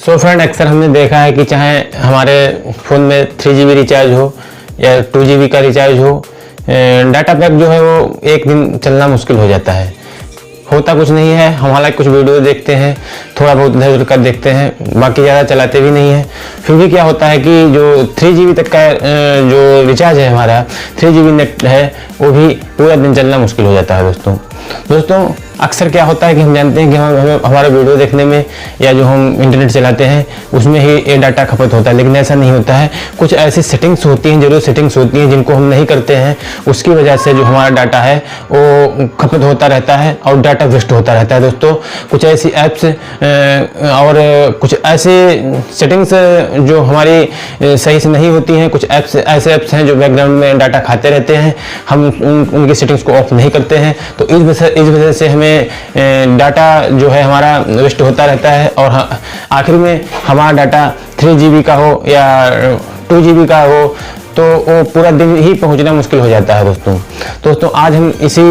So friend, अक्सर हमने देखा है कि चाहे हमारे फ़ोन में 3GB रिचार्ज हो या 2GB का रिचार्ज हो, डाटा पैक जो है वो एक दिन चलना मुश्किल हो जाता है। होता कुछ नहीं है, हम हालांकि कुछ वीडियो देखते हैं, थोड़ा बहुत इधर उधर कर देखते हैं, बाकी ज़्यादा चलाते भी नहीं है। फिर भी क्या होता है कि जो 3GB तक का जो रिचार्ज है हमारा, 3GB नेट है, वो भी पूरा दिन चलना मुश्किल हो जाता है। दोस्तों अक्सर क्या होता है कि हम जानते हैं कि हमें हमारा वीडियो देखने में या जो हम इंटरनेट चलाते हैं उसमें ही ये डाटा खपत होता है, लेकिन ऐसा नहीं होता है। कुछ ऐसी सेटिंग्स होती हैं, जरूर सेटिंग्स होती हैं जिनको हम नहीं करते हैं, उसकी वजह से जो हमारा डाटा है वो खपत होता रहता है और डाटा वेस्ट होता रहता है। दोस्तों कुछ ऐसी ऐप्स और कुछ ऐसे सेटिंग्स जो हमारी सही से नहीं होती हैं, कुछ ऐप्स ऐसे ऐप्स हैं जो बैकग्राउंड में डाटा खाते रहते हैं, हम उनकी सेटिंग्स को ऑफ नहीं करते हैं, तो इस वजह से हमें डाटा जो है हमारा वेस्ट होता रहता है और आखिर में हमारा डाटा 3GB का हो या 2GB का हो तो वो पूरा दिन ही पहुंचना मुश्किल हो जाता है। दोस्तों आज हम इसी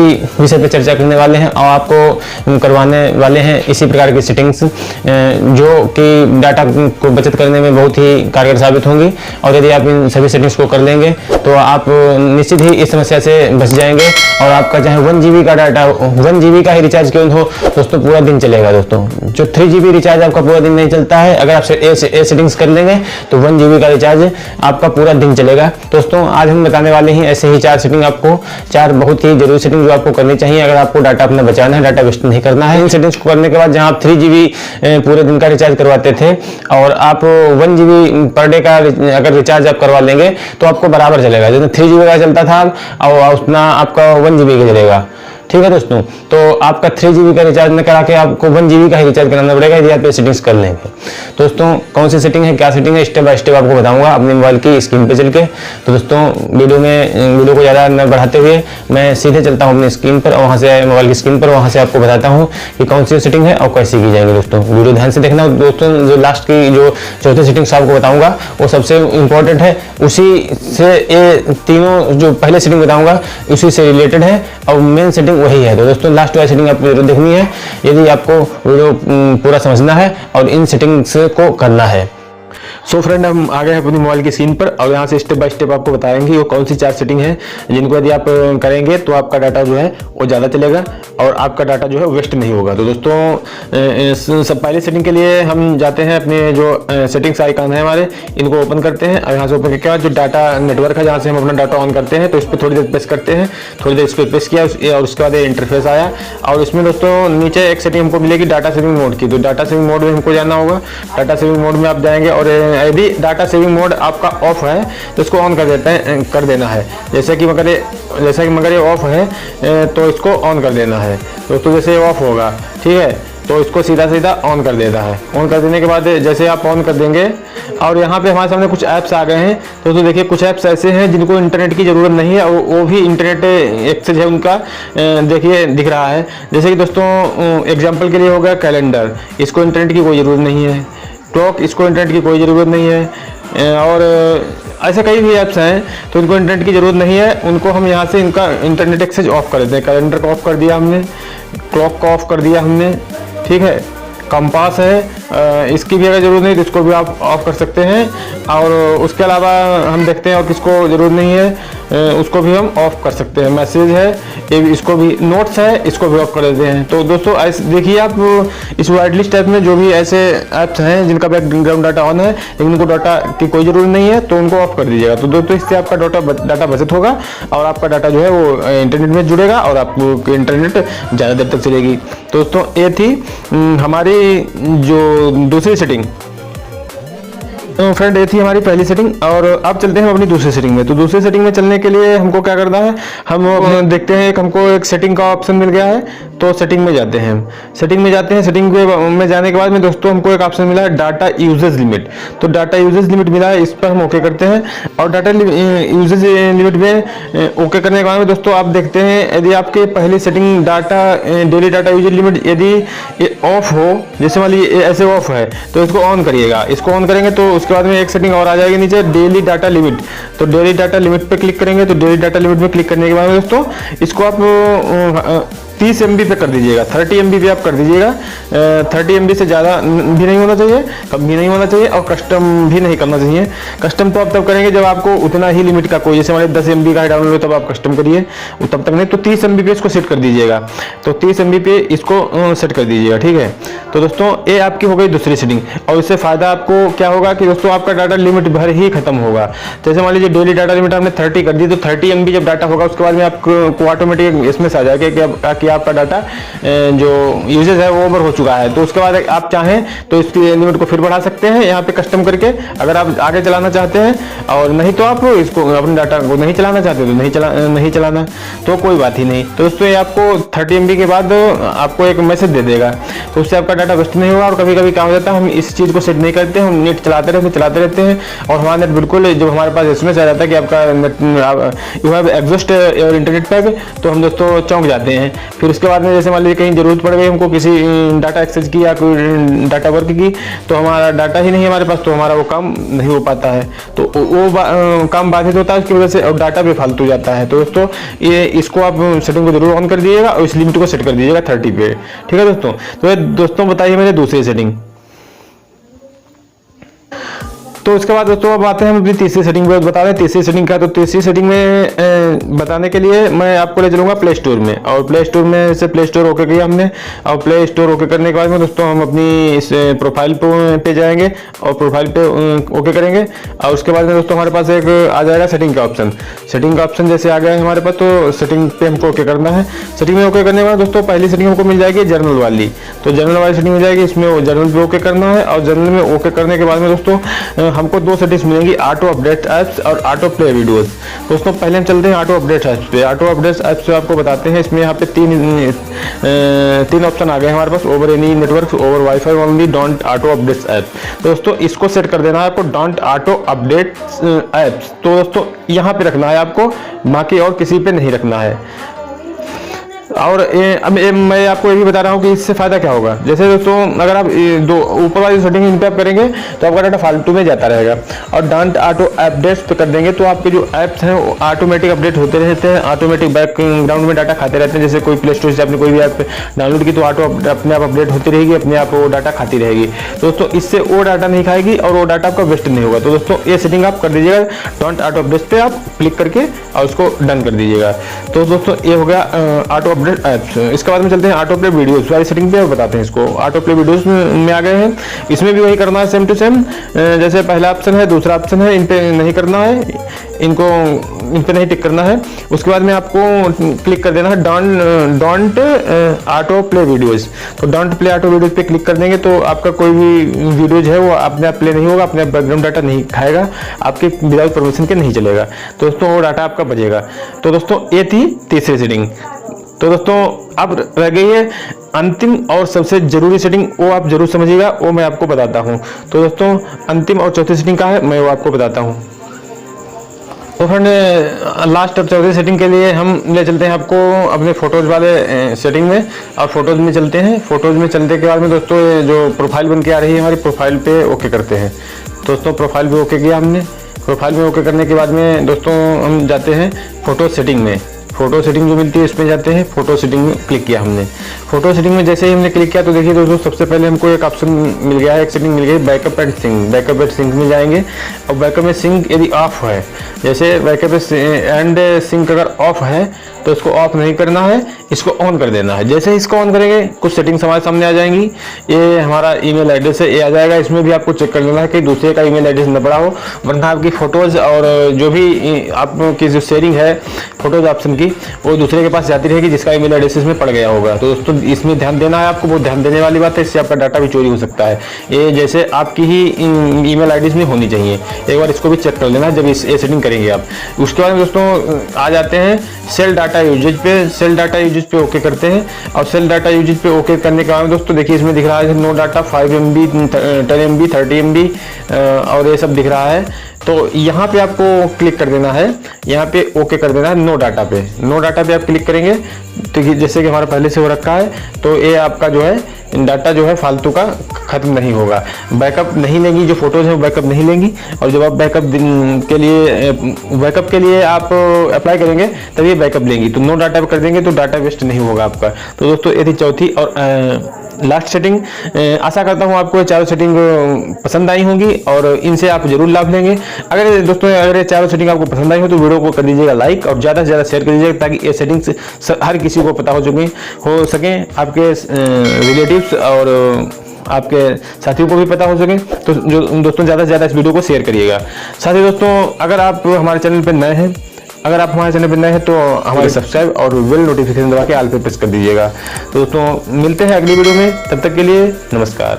विषय पर चर्चा करने वाले हैं और आपको करवाने वाले हैं इसी प्रकार की सेटिंग्स जो कि डाटा को बचत करने में बहुत ही कारगर साबित होंगी। और यदि आप इन सभी सेटिंग्स को कर लेंगे तो आप निश्चित ही इस समस्या से बच जाएंगे और आपका चाहे 1GB का डाटा 1GB का ही रिचार्ज क्यों हो दोस्तों, पूरा दिन चलेगा। दोस्तों जो 3GB रिचार्ज आपका पूरा दिन नहीं चलता है, अगर आप सेटिंग्स कर लेंगे तो 1GB का रिचार्ज आपका पूरा दिन चलेगा। दोस्तों आज हम बताने वाले हैं ऐसे ही 4 सेटिंग, आपको 4 बहुत ही जरूरी सेटिंग जो आपको करनी चाहिए अगर आपको डाटा अपना बचाना है, डाटा वेस्ट नहीं करना है। इन सेटिंग्स को करने के बाद जहां आप 3GB पूरे दिन का रिचार्ज करवाते थे और आप 1GB पर डे का अगर रिचार्ज आप करवा लेंगे तो आपको बराबर चलेगा। जितना 3GB का चलता था और उतना आपका 1GB का चलेगा। ठीक है दोस्तों, तो आपका 3GB का रिचार्ज न करा के आपको 1GB का ही रिचार्ज कराना पड़ेगा यदि आप सेटिंग्स कर लेंगे। दोस्तों कौन सी सेटिंग है, क्या सेटिंग है, स्टेप बाय स्टेप आपको बताऊंगा अपने मोबाइल की स्क्रीन पे चल के। तो दोस्तों वीडियो को ज़्यादा न बढ़ाते हुए मैं सीधे चलता हूँ अपनी स्क्रीन पर और वहाँ से मोबाइल की स्क्रीन पर, वहाँ से आपको बताता हूँ कि कौन सी सेटिंग है और कैसे की जाएगी। दोस्तों वीडियो ध्यान से देखना। दोस्तों जो लास्ट की जो चौथी सेटिंग्स आपको बताऊँगा वो सबसे इंपॉर्टेंट है, उसी से ये तीनों जो पहले सेटिंग बताऊँगा उसी से रिलेटेड है और मेन सेटिंग वही है। तो दोस्तों लास्ट वाली सेटिंग आपको जरूर देखनी है यदि आपको वीडियो पूरा समझना है और इन सेटिंग्स को करना है। सो फ्रेंड, हम आ गए हैं अपनी मोबाइल की स्क्रीन पर और यहाँ से स्टेप बाय स्टेप आपको बताएंगे वो कौन सी 4 सेटिंग है जिनको यदि आप करेंगे तो आपका डाटा जो है वो ज़्यादा चलेगा और आपका डाटा जो है वेस्ट नहीं होगा। तो दोस्तों सब पहली सेटिंग के लिए हम जाते हैं अपने जो सेटिंग्स आइकन है हमारे, इनको ओपन करते हैं और यहाँ से ओपन करके बाद जो डाटा नेटवर्क है जहाँ से हम अपना डाटा ऑन करते हैं तो इस पर थोड़ी देर प्रेस करते हैं। थोड़ी देर इस पर प्रेस किया और उसके बाद इंटरफेस आया और इसमें दोस्तों नीचे एक सेटिंग हमको मिलेगी डाटा सेविंग मोड की। तो डाटा सेविंग मोड में हमको जाना होगा। डाटा सेविंग मोड में आप जाएंगे और यदि डाटा सेविंग मोड आपका ऑफ है तो इसको ऑन कर देना है। जैसे कि मगर ये ऑफ है तो इसको ऑन कर देना है। दोस्तों जैसे ऑफ होगा, ठीक है, तो इसको सीधा ऑन कर देता है। ऑन कर देने के बाद जैसे आप ऑन कर देंगे और यहाँ पे हमारे सामने कुछ ऐप्स आ गए हैं। दोस्तों देखिए कुछ ऐप्स ऐसे हैं जिनको इंटरनेट की ज़रूरत नहीं है, वो भी इंटरनेट एक्सेस है उनका, देखिए दिख रहा है। जैसे कि दोस्तों एग्जांपल के लिए हो गया कैलेंडर, इसको इंटरनेट की कोई ज़रूरत नहीं है। क्लॉक, इसको इंटरनेट की कोई ज़रूरत नहीं है। और ऐसे कई भी ऐप्स हैं तो इनको इंटरनेट की ज़रूरत नहीं है, उनको हम यहाँ से इनका इंटरनेट एक्सेस ऑफ कर देते हैं। कैलेंडर को ऑफ कर दिया हमने, क्लॉक को ऑफ कर दिया हमने, ठीक है। कंपास है, इसकी भी अगर ज़रूरत नहीं तो इसको भी आप ऑफ कर सकते हैं। और उसके अलावा हम देखते हैं और किसको ज़रूरत नहीं है उसको भी हम ऑफ कर सकते हैं। मैसेज है, इसको भी, नोट्स है, इसको भी ऑफ कर देते हैं। तो दोस्तों ऐसे देखिए आप इस वाइट लिस्ट ऐप में जो भी ऐसे ऐप्स हैं जिनका बैकग्राउंड डाटा ऑन है लेकिन उनको डाटा की कोई ज़रूरत नहीं है तो उनको ऑफ कर दीजिएगा। तो दोस्तों इससे आपका डाटा बचत होगा और आपका डाटा जो है वो इंटरनेट में जुड़ेगा और आपको इंटरनेट ज़्यादा देर तक चलेगी। दोस्तों ये थी हमारी जो दूसरी सेटिंग। तो फ्रेंड ये थी हमारी पहली सेटिंग और अब चलते हैं अपनी दूसरी सेटिंग में। तो दूसरी सेटिंग में चलने के लिए हमको क्या करना है, हम देखते हैं हमको एक सेटिंग का ऑप्शन मिल गया है तो सेटिंग में जाते हैं। सेटिंग में जाने के बाद में दोस्तों हमको एक ऑप्शन मिला है डाटा यूजेज लिमिट। तो डाटा यूजेज लिमिट मिला है, इस पर हम ओके करते हैं और डाटा यूजेज लिमिट में ओके करने के बाद में दोस्तों आप देखते हैं यदि आपके पहली setting data daily data usage limit यदि ऑफ हो, जैसे मान लीजिए ऐसे ऑफ है तो इसको ऑन करिएगा। इसको ऑन करेंगे तो उसके बाद में एक सेटिंग और आ जाएगी नीचे, डेली डाटा लिमिट। तो डेली डाटा लिमिट पे क्लिक करेंगे तो डेली डाटा लिमिट में क्लिक करने के बाद दोस्तों इसको आप 30 MB पे कर दीजिएगा, 30 MB पे आप कर दीजिएगा। 30 MB से ज़्यादा भी नहीं होना चाहिए, कम भी नहीं होना चाहिए, और कस्टम भी नहीं करना चाहिए। कस्टम तो आप तब करेंगे जब आपको उतना ही लिमिट का कोई, जैसे हमारे 10 MB का डाउनलोड हो तब आप कस्टम करिए, तब तक नहीं। तो 30 MB पे इसको सेट कर दीजिएगा, तो 30 MB पे इसको सेट कर दीजिएगा, ठीक है। तो दोस्तों ये आपकी हो गई दूसरी सेटिंग, और इससे फ़ायदा आपको क्या होगा कि दोस्तों आपका डाटा लिमिट भर ही खत्म होगा। जैसे मान लीजिए डेली डाटा लिमिट आपने 30 कर दी, तो 30 MB जब डाटा होगा उसके बाद में आपको ऑटोमेटिक इसमें आ जाएगा कि आपका डाटा जो यूजेज है वो ओवर हो चुका है। तो उसके बाद आप चाहें तो इसकी लिमिट को फिर बढ़ा सकते हैं यहाँ पे कस्टम करके, अगर आप आगे चलाना चाहते हैं, और नहीं तो आप इसको अपने डाटा को नहीं चलाना चाहते तो नहीं चलाना, तो कोई बात ही नहीं। तो दोस्तों ये आपको 30 MB के बाद आपको एक मैसेज दे देगा, तो उससे आपका डाटा वेस्ट नहीं होगा। और कभी कभी क्या हो जाता है, हम इस चीज़ को सेट नहीं करते, हम नेट चलाते रहते हैं, और हमारा नेट बिल्कुल जब हमारे पास एसएमएस आ जाता है कि आपका net you have exhaust your internet pack, तो हम दोस्तों चौंक जाते हैं। फिर उसके बाद में जैसे मान लीजिए कहीं जरूरत पड़ गई हमको किसी डाटा एक्सेस की या कोई डाटा वर्क की, तो हमारा डाटा ही नहीं हमारे पास, तो हमारा वो काम नहीं हो पाता है, तो वो काम बाधित होता है उसकी वजह से, और डाटा भी फालतू जाता है। तो दोस्तों ये इसको आप सेटिंग को जरूर ऑन कर दीजिएगा, और इस लिमिट को सेट कर दीजिएगा 30 पे, ठीक है दोस्तों। तो दोस्तों बताइए मेरे दूसरी सेटिंग। तो इसके बाद दोस्तों अब आते हैं हम अपनी तीसरी सेटिंग पे, बता रहे हैं तीसरी सेटिंग का। तो तीसरी सेटिंग में बताने के लिए मैं आपको ले चलूंगा प्ले स्टोर में, और प्ले स्टोर में से प्ले स्टोर ओके किया हमने, और प्ले स्टोर ओके करने के बाद में दोस्तों हम अपनी इस प्रोफाइल पे जाएंगे, और प्रोफाइल पे ओके करेंगे, और उसके बाद में दोस्तों हमारे पास एक आ जाएगा सेटिंग का ऑप्शन। सेटिंग का ऑप्शन जैसे आ गया है हमारे पास, तो सेटिंग पे हमको ओके करना है। सेटिंग में ओके करने के बाद दोस्तों पहली सेटिंग हमको मिल जाएगी जर्नल वाली, तो जर्नल वाली सेटिंग मिल जाएगी, इसमें जर्नल पे ओके करना है। और जर्नल में ओके करने के बाद में दोस्तों हमको दो सेटिंग्स मिलेंगी, ऑटो अपडेट ऐप्स और ऑटो प्ले वीडियोस। दोस्तों पहले हम चलते हैं ऑटो अपडेट ऐप्स पे। ऑटो अपडेट ऐप्स पे आपको बताते हैं, इसमें यहाँ पे तीन ऑप्शन आ गए हमारे पास, over any network, over wifi only, don't auto updates app. दोस्तों इसको सेट कर देना है आपको, डोंट ऑटो अपडेट ऐप्स। तो दोस्तों यहाँ पे रखना है आपको, बाकी और किसी पे नहीं रखना है। और अब मैं आपको ये भी बता रहा हूँ कि इससे फायदा क्या होगा। जैसे दोस्तों अगर आप दो ऊपर वाली सेटिंग इन पे आप करेंगे तो आपका डाटा फालतू में जाता रहेगा, और डोंट ऑटो अपडेट्स पे कर देंगे तो आपके जो ऐप्स हैं वो ऑटोमेटिक अपडेट होते रहते हैं, ऑटोमेटिक बैकग्राउंड में डाटा खाते रहते हैं। जैसे कोई प्ले स्टोर से आपने कोई भी ऐप डाउनलोड की तो अपने आप अपडेट होती रहेगी, अपने आप वो डाटा खाती रहेगी। दोस्तों इससे वो डाटा नहीं खाएगी और वो डाटा आपका वेस्ट नहीं होगा। तो दोस्तों ये सेटिंग आप कर दीजिएगा, डोंट ऑटो अपडेट्स पे आप क्लिक करके और उसको डन कर दीजिएगा। तो दोस्तों ये हो गया ऑटो अपडेट ऐप्स। इसके बाद में चलते हैं ऑटो प्ले वीडियोस वाली सेटिंग पे और बताते हैं इसको। ऑटो प्ले वीडियोस में आ गए हैं, इसमें भी वही करना है सेम टू सेम, जैसे पहला ऑप्शन है दूसरा ऑप्शन है, इन पे नहीं करना है, इन पे नहीं टिक करना है। उसके बाद में आपको क्लिक कर देना है डोंट ऑटो प्ले वीडियोस। तो डोंट प्ले ऑटो वीडियोस पे क्लिक कर देंगे तो आपका कोई भी वीडियोज है वो अपने आप प्ले नहीं होगा, अपने बैकग्राउंड डाटा नहीं खाएगा, आपके विदाउट परमिशन के नहीं चलेगा। तो दोस्तों वो डाटा आपका बचेगा। तो दोस्तों ये थी तीसरी सेटिंग। तो दोस्तों अब रह गई है अंतिम और सबसे जरूरी सेटिंग, वो आप जरूर समझिएगा, वो मैं आपको बताता हूँ। तो दोस्तों अंतिम और चौथी सेटिंग का है, मैं वो आपको बताता हूँ। तो फ्रेंड लास्ट और चौथी सेटिंग के लिए हम ले चलते हैं आपको अपने फोटोज वाले सेटिंग में, और फोटोज में चलते हैं। फोटोज में चलने के बाद में दोस्तों ये जो प्रोफाइल बन के आ रही है हमारी, प्रोफाइल पे ओके करते हैं। दोस्तों प्रोफाइल पे ओके किया हमने। प्रोफाइल में ओके करने के बाद में दोस्तों हम जाते हैं फोटो सेटिंग में। फोटो सेटिंग जो मिलती है इसमें जाते हैं, फोटो सेटिंग में क्लिक किया हमने। फोटो सेटिंग में जैसे ही हमने क्लिक किया तो देखिए दोस्तों सबसे पहले हमको एक ऑप्शन मिल गया है, एक सेटिंग मिल गई backup and sync. Backup and sync में जाएंगे, और बैकअप में सिंक यदि ऑफ है, जैसे बैकअप एंड सिंक अगर ऑफ है तो इसको ऑफ नहीं करना है, इसको ऑन कर देना है। जैसे इसको ऑन करेंगे कुछ सेटिंग्स हमारे सामने आ जाएंगी। ये हमारा ईमेल एड्रेस है, ये आ जाएगा। इसमें भी आपको चेक कर लेना है कि दूसरे का ईमेल एड्रेस न पड़ा हो, वरना आपकी फोटोज और जो भी आपकी जो शेयरिंग है फोटोज ऑप्शन की वो दूसरे के पास जाती रहेगी जिसका ईमेल एड्रेस इसमें पड़ गया होगा। तो दोस्तों इसमें ध्यान देना है आपको, बहुत ध्यान देने वाली बात है, इससे आपका डाटा भी चोरी हो सकता है। ये जैसे आपकी ही ईमेल आईडी में होनी चाहिए, एक बार इसको भी चेक कर लेना जब ये सेटिंग करेंगे आप। उसके बाद दोस्तों आ जाते हैं सेल डाटा यूजेज पे। सेल डाटा यूजेज पे ओके करते हैं, और सेल डाटा यूजेज पे ओके करने के बाद दोस्तों देखिए इसमें दिख रहा है no data 5 MB 10 MB 30 MB और ये सब दिख रहा है। तो यहाँ पे आपको क्लिक कर देना है, यहाँ पे ओके कर देना है नो डाटा पे। नो डाटा पे आप क्लिक करेंगे तो जैसे कि हमारा पहले से हो रखा है, तो ये आपका जो है डाटा जो है फालतू का खत्म नहीं होगा। बैकअप नहीं लेंगी, जो फोटोज है वो बैकअप नहीं लेंगी, और जब आप बैकअप के लिए आप अप्लाई करेंगे तभी बैकअप लेंगी। तो नो डाटा कर देंगे तो डाटा वेस्ट नहीं होगा आपका। तो दोस्तों ये थी चौथी और लास्ट सेटिंग। आशा करता हूँ आपको ये चारों सेटिंग पसंद आई होंगी और इनसे आप जरूर लाभ लेंगे। अगर दोस्तों अगर ये चारों सेटिंग आपको पसंद आई हो तो वीडियो को कर दीजिएगा लाइक और ज़्यादा से ज़्यादा शेयर कर दीजिएगा, ताकि ये सेटिंग्स हर किसी को पता हो सके, आपके रिलेटिव्स और आपके साथियों को भी पता हो सके। तो जो दोस्तों ज़्यादा से ज़्यादा इस वीडियो को शेयर करिएगा। साथ ही दोस्तों अगर आप हमारे चैनल पर नए हैं तो हमारे सब्सक्राइब और बेल नोटिफिकेशन दबा के ऑल पे प्रेस कर दीजिएगा। तो दोस्तों मिलते हैं अगली वीडियो में, तब तक के लिए नमस्कार।